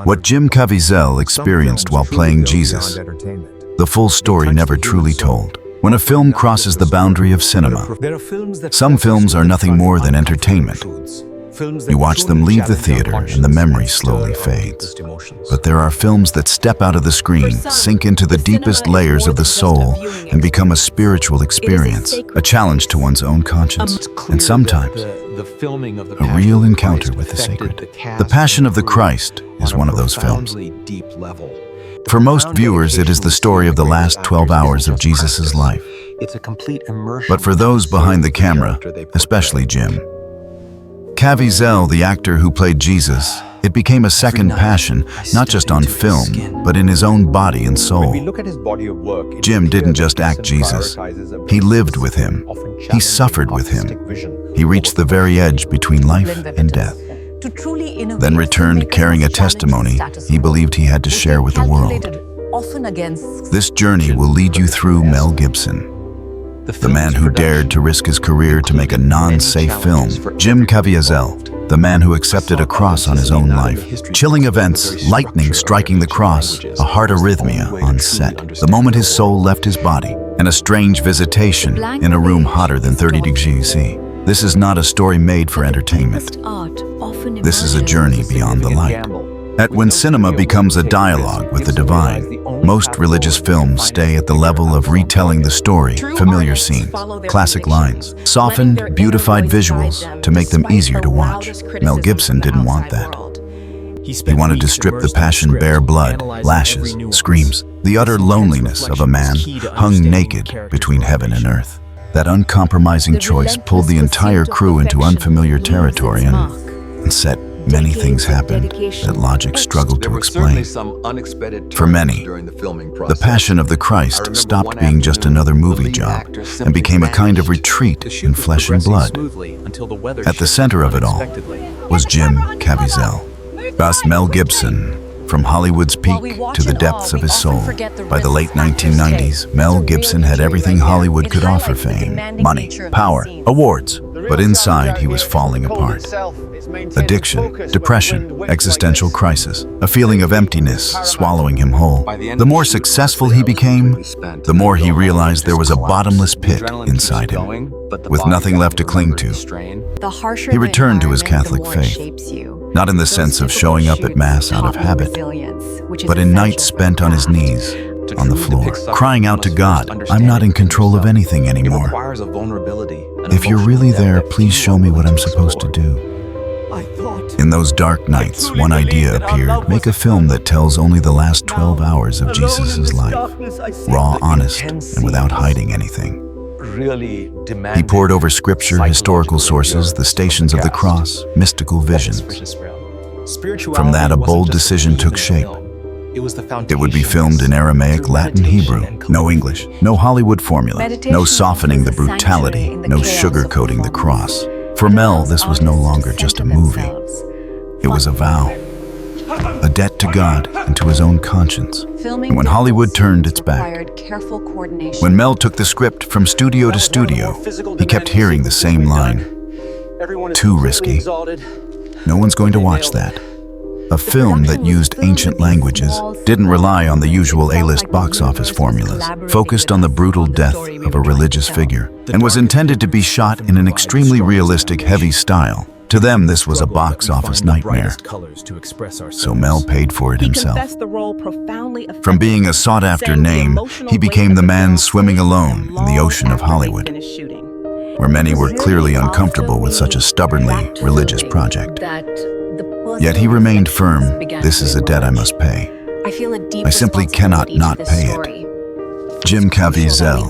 What Jim Caviezel experienced while playing Jesus. The full story never truly told. When a film crosses the boundary of cinema, some films are nothing more than entertainment. You watch them leave the theater and the memory slowly fades. But there are films that step out of the screen, sink into the deepest layers of the soul, and become a spiritual experience, a challenge to one's own conscience, and sometimes a real encounter with the sacred. The Passion of the Christ is one of those films. For most viewers, it is the story of the last 12 hours of Jesus' life. But for those behind the camera, especially Jim Caviezel, the actor who played Jesus, it became a second passion, not just on film, but in his own body and soul. Jim didn't just act Jesus. He lived with him. He suffered with him. He reached the very edge between life and death, then returned carrying a testimony he believed he had to share with the world. This journey will lead you through Mel Gibson, the man who dared to risk his career to make a non-safe film. Jim Caviezel, the man who accepted a cross on his own life. Chilling events, lightning striking the cross, a heart arrhythmia on set, the moment his soul left his body, and a strange visitation in a room hotter than 30 degrees C. This is not a story made for entertainment. This is a journey beyond the light. When cinema becomes a dialogue with the divine, most religious films stay at the level of retelling the story, familiar scenes, classic lines, softened, beautified visuals to make them easier to watch. Mel Gibson didn't want that. He wanted to strip the passion bare: blood, lashes, screams, the utter loneliness of a man hung naked between heaven and earth. That uncompromising choice pulled the entire crew into unfamiliar territory and set many things happened that logic struggled to explain. For many, the Passion of the Christ stopped being just another movie job and became a kind of retreat in flesh and blood. At the center of it all was Jim Caviezel. Thus Mel Gibson, from Hollywood's peak to the depths of his soul. By the late 1990s, Mel Gibson had everything Hollywood could offer: fame, money, power, awards. But inside, he was falling apart. Addiction, depression, existential crisis, a feeling of emptiness swallowing him whole. The more successful he became, the more he realized there was a bottomless pit inside him, with nothing left to cling to. He returned to his Catholic faith, not in the sense of showing up at Mass out of habit, but in nights spent on his knees, on the floor, crying out to God, "I'm not in control of anything anymore. If you're really there, please show me what I'm supposed to do." In those dark nights, one idea appeared: make a film that tells only the last 12 hours of Jesus' life, raw, honest, and without hiding anything. He pored over scripture, historical sources, the Stations of the Cross, mystical visions. From that, a bold decision took shape. It would be filmed in Aramaic, Latin, Hebrew. No English, no Hollywood formula, no softening the brutality, no sugarcoating the cross. For Mel, this was no longer just a movie. It was a vow, a debt to God and to his own conscience. And when Hollywood turned its back, when Mel took the script from studio to studio, he kept hearing the same line: too risky. No one's going to watch that. A film that used ancient languages, didn't rely on the usual A-list box office formulas, focused on the brutal death of a religious figure, and was intended to be shot in an extremely realistic, heavy style. To them, this was a box office nightmare. So Mel paid for it himself. From being a sought-after name, he became the man swimming alone in the ocean of Hollywood, where many were clearly uncomfortable with such a stubbornly religious project. Yet he remained firm: this is a debt I must pay. I simply cannot not pay it. Jim Caviezel,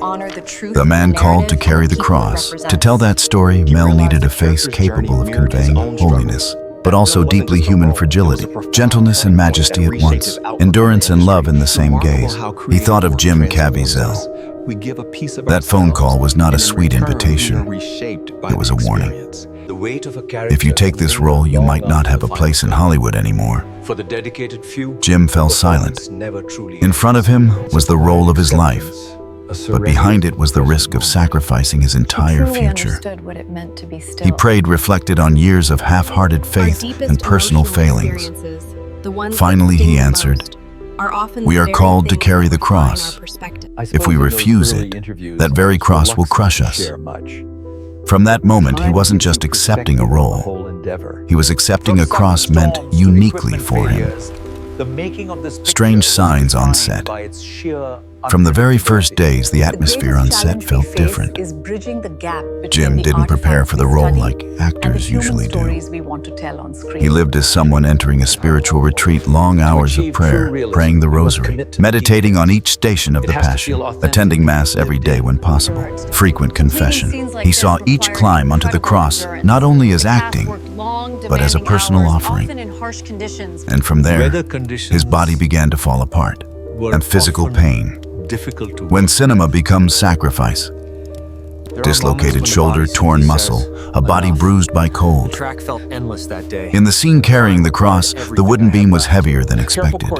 the man called to carry the cross. To tell that story, Mel needed a face capable of conveying holiness, but also deeply human fragility, gentleness and majesty at once, endurance and love in the same gaze. He thought of Jim Caviezel. That phone call was not a sweet invitation. It was a warning. If you take this role, you might not have a place in Hollywood anymore. Jim fell silent. In front of him was the role of his life, but behind it was the risk of sacrificing his entire future. He prayed, reflected on years of half-hearted faith and personal failings. Finally he answered, "We are called to carry the cross. If we refuse it, that very cross will crush us." From that moment, he wasn't just accepting a role. He was accepting a cross meant uniquely for him. Strange signs on set. From the very first days, the atmosphere on set felt different. Jim didn't prepare for the role like actors usually do. He lived as someone entering a spiritual retreat, long hours of prayer, praying the rosary, meditating on each station of the Passion, attending Mass every day when possible, frequent confession. He saw each climb onto the cross not only as acting, but as a personal offering. And from there, his body began to fall apart, and physical pain. When cinema becomes sacrifice, dislocated shoulder, torn muscle, a body bruised by cold. In the scene carrying the cross, the wooden beam was heavier than expected.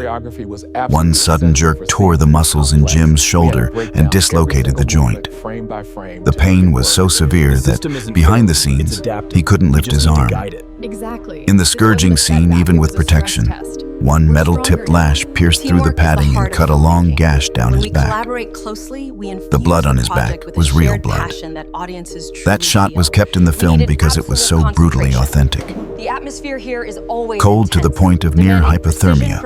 One sudden jerk tore the muscles in Jim's shoulder and dislocated the joint. The pain was so severe that, behind the scenes, he couldn't lift his arm. In the scourging scene, even with protection, one metal-tipped lash pierced through the padding and cut a long gash down his back. The blood on his back was real blood. That shot was kept in the film because it was so brutally authentic. Cold to the point of near hypothermia.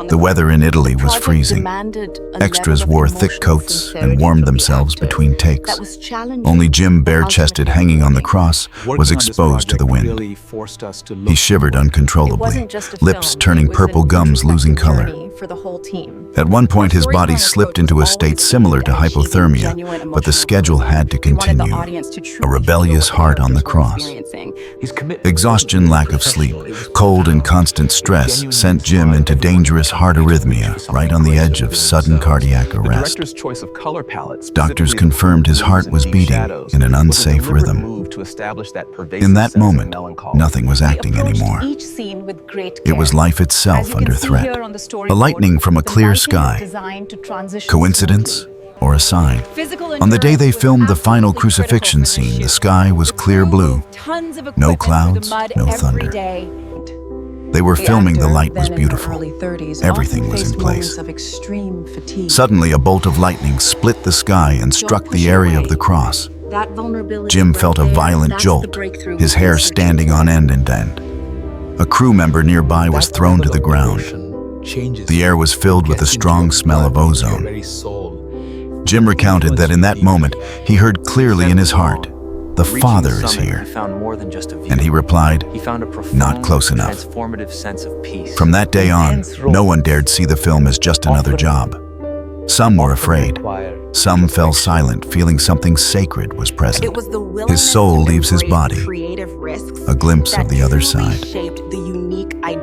The weather in Italy was freezing. Extras wore thick coats and warmed themselves between takes. Only Jim, bare-chested, hanging on the cross, was exposed to the wind. He shivered uncontrollably, lips turning purple, gums losing color. At one point, his body slipped into a state similar to hypothermia, but the schedule had to continue. A rebellious heart on the cross. Exhaustion, lack of sleep, cold and constant stress sent Jim into dangerous heart arrhythmia, right on the edge of sudden cardiac arrest. Doctors confirmed his heart was beating in an unsafe rhythm. In that moment, nothing was acting anymore. It was life itself under threat. A lightning from a clear sky. Coincidence or a sign? On the day they filmed the final crucifixion scene, the sky was clear blue. No clouds, no thunder. They were filming, the light was beautiful. Everything was in place. Suddenly, a bolt of lightning split the sky and struck the area of the cross. Jim felt a violent jolt, his hair standing on end and end. A crew member nearby was thrown to the ground. The air was filled with a strong smell of ozone. Jim recounted that in that moment, he heard clearly in his heart, "The Father is here." And he replied, "Not close enough." From that day on, no one dared see the film as just another job. Some were afraid. Some fell silent, feeling something sacred was present. His soul leaves his body, a glimpse of the other side.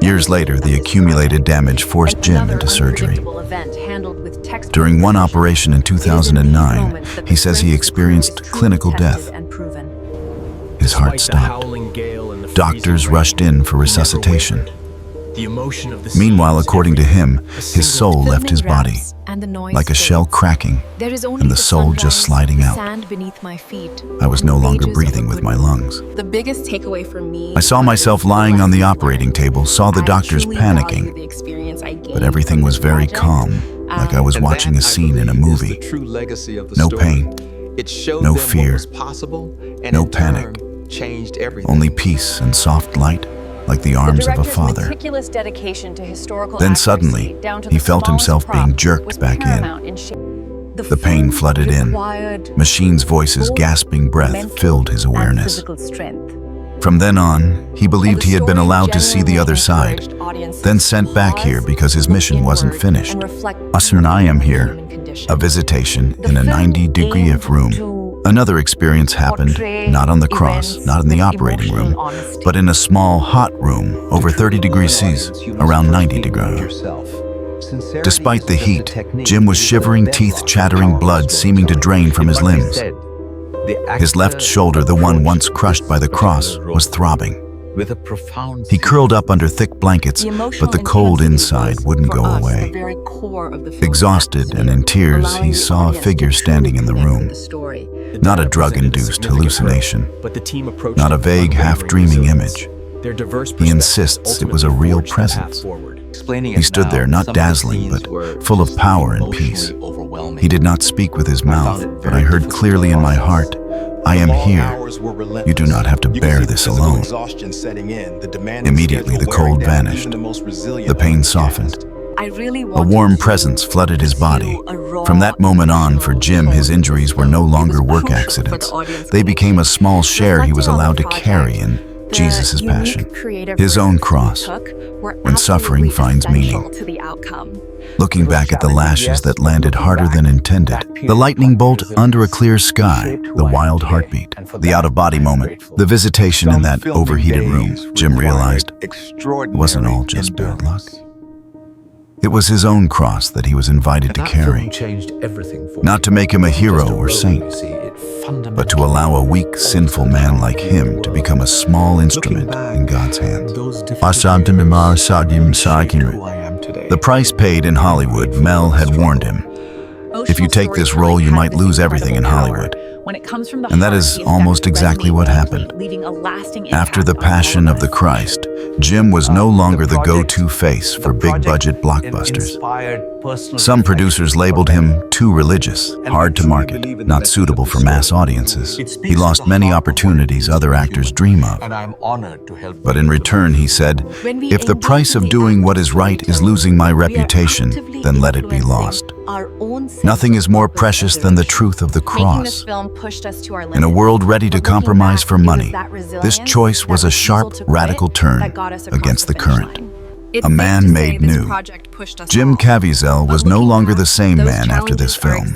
Years later, the accumulated damage forced Jim into surgery. During one operation in 2009, he says he experienced clinical death. His heart stopped. Doctors rushed in for resuscitation. Meanwhile, according to him, his soul left his body, like a shell cracking, and the soul just sliding out. I was no longer breathing with my lungs. I saw myself lying on the operating table, saw the doctors panicking, but everything was very calm, like I was watching a scene in a movie. No pain, no fear, no panic, only peace and soft light, like the arms of a father. Then suddenly, he felt himself being jerked back in. The pain flooded in. Machines' voices, gasping breath filled his awareness. From then on, he believed he had been allowed to see the other side, then sent back here because his mission wasn't finished. And I am here, a visitation in a 90-degree room. Another experience happened, not on the cross, not in the operating room, but in a small, hot room over 30 degrees Celsius, around 90 degrees. Despite the heat, Jim was shivering, teeth chattering, blood seeming to drain from his limbs. His left shoulder, the one once crushed by the cross, was throbbing. He curled up under thick blankets, but the cold inside wouldn't go away. Exhausted and in tears, he saw a figure standing in the room. Not a drug-induced hallucination, not a vague, half-dreaming image. He insists it was a real presence. He stood there not dazzling, but full of power and peace. He did not speak with his mouth, but I heard clearly in my heart, I am here. You do not have to bear this alone. Immediately the cold vanished. The pain softened. A warm presence flooded his body. From that moment on, for Jim, his injuries were no longer work accidents. They became a small share he was allowed to carry in Jesus' passion, his own cross, when suffering finds meaning. Looking back at the lashes that landed harder than intended, the lightning bolt under a clear sky, the wild heartbeat, the out-of-body moment, the visitation in that overheated room, Jim realized it wasn't all just bad luck. It was his own cross that he was invited to carry, not to make him a hero or saint, but to allow a weak, sinful man like him to become a small instrument in God's hands. The price paid in Hollywood, Mel had warned him. If you take this role, you might lose everything in Hollywood. And that is almost exactly what happened. After the Passion of the Christ, Jim was no longer the go-to face for big-budget blockbusters. Some producers labeled him too religious, hard to market, not suitable for mass audiences. He lost many opportunities other actors dream of. But in return, he said, if the price of doing what is right is losing my reputation, then let it be lost. Nothing is more precious than the truth of the cross. In a world ready to compromise for money, this choice was a sharp, radical turn against the current. A man made new. Jim Caviezel was no longer the same man after this film.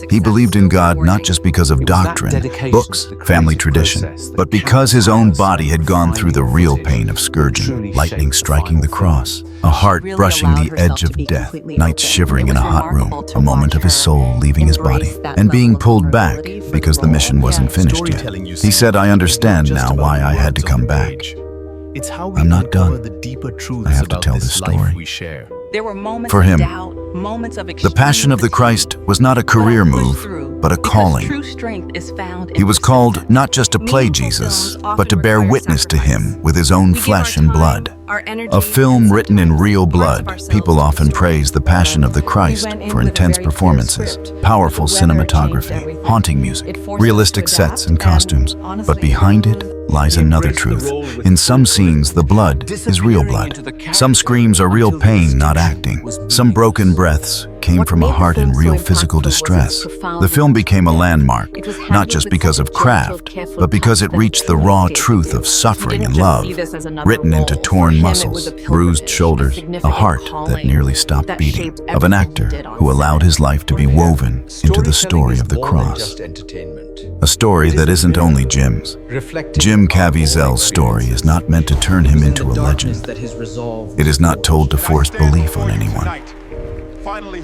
He believed in God not just because of doctrine, books, family tradition, but because his own body had gone through the real pain of scourging, lightning striking the cross, a heart brushing the edge of death, nights shivering in a hot room, a moment of his soul leaving his body, and being pulled back because the mission wasn't finished yet. He said, I understand now why I had to come back. I'm not done. I have to tell this story. For him, the Passion of the Christ was not a career move, but a calling. He was called not just to play Jesus, but to bear witness to him with his own flesh and blood. A film written in real blood, people often praise the Passion of the Christ for intense performances, powerful cinematography, haunting music, realistic sets and costumes. But behind it lies another truth. In some scenes, the blood is real blood. Some screams are real pain, not acting. Some broken breaths came from a heart in real physical distress. The film became a landmark, not just because of craft, but because it reached the raw truth of suffering and love, written into torn muscles, bruised shoulders, a heart that nearly stopped beating, of an actor who allowed his life to be woven into the story of the cross. A story that isn't only Jim's. Jim Caviezel's story is not meant to turn him into a legend. It is not told to force belief on anyone.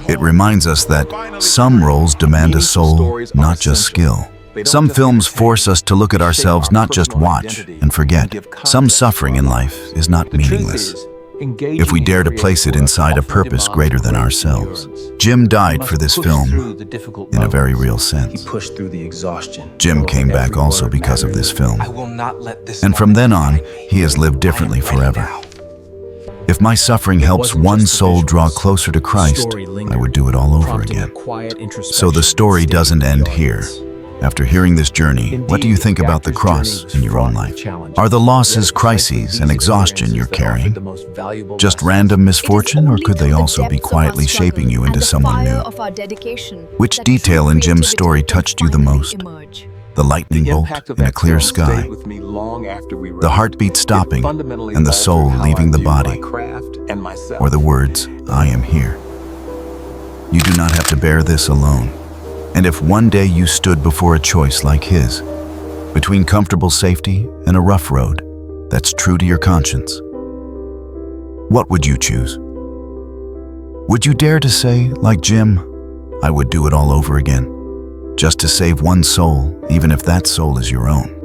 It reminds us that some roles demand a soul, not just skill. Some films force us to look at ourselves, not just watch and forget. Some suffering in life is not meaningless if we dare to place it inside a purpose greater than ourselves. Jim died for this film in a very real sense. Jim came back also because of this film. And from then on, he has lived differently forever. If my suffering helps one soul draw closer to Christ, I would do it all over again. So the story doesn't end here. After hearing this journey, what do you think about the cross in your own life? Are the losses, crises, and exhaustion you're carrying just random misfortune, or could they also be quietly shaping you into someone new? Which detail in Jim's story touched you the most? The lightning bolt in a clear sky, the heartbeat stopping, and the soul leaving the body, or the words, I am here. You do not have to bear this alone. And if one day you stood before a choice like his, between comfortable safety and a rough road that's true to your conscience, what would you choose? Would you dare to say, like Jim, I would do it all over again, just to save one soul, even if that soul is your own?